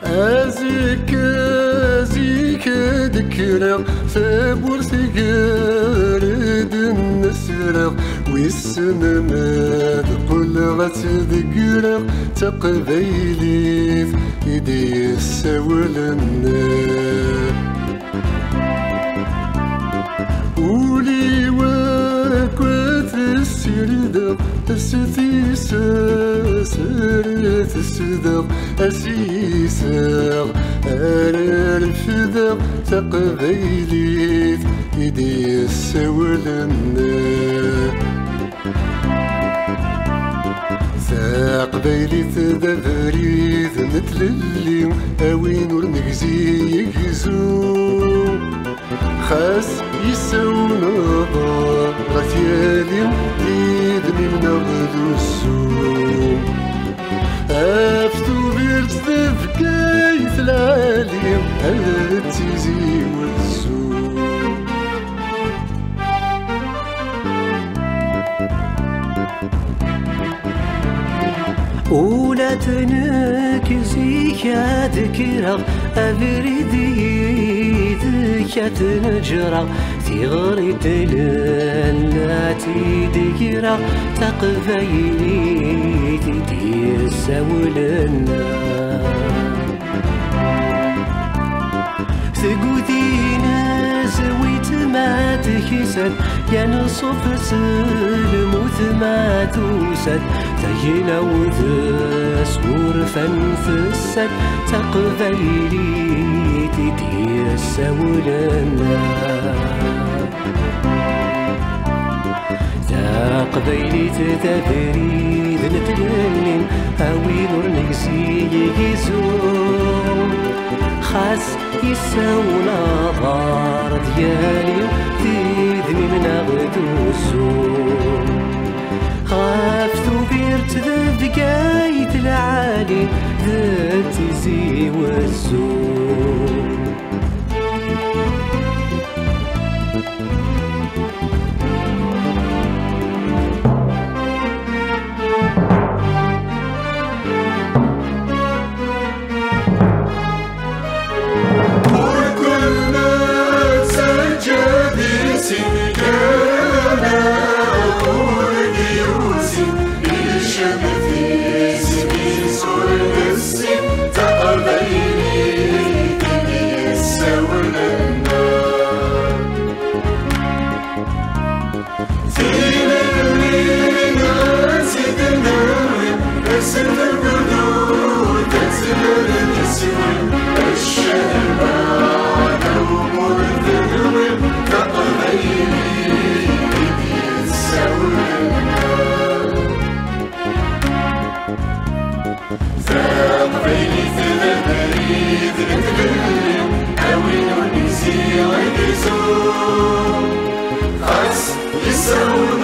أزيك ذكرى سابور سيقارد النسرة ويسن ما تقول غتذكرى تقبيليت d-yessawlen ولي وكوات السردة الستيسة سرت الصدق أسيسة أرى الفدق تقبيليت d-yessawlen تقبيليت دبريد نتللي أوين ورنكزي يكزو خاس يساون غتيالي يدمي من غدو السوم أفتو بيرت ذفكايت العالي هذا التيزي والسوم ولا تنكزي كذكرى أبردي ذكات نجرى ثغري تلالاتي ذكرى تقفيليت d-yessawlen ثقودينا زويت ما تكسد يا نصف سلموت ما توسد تجينا وذس ورفن فسد تقبيليت d-yessawlen تقبيليت تبريد نتللم أوين ورنكسي يزوم خاس يساون غار ديالي تيدمي من غدو الزوم غافتو بيرت ذبقايت العالي ذاتيزي والزوم So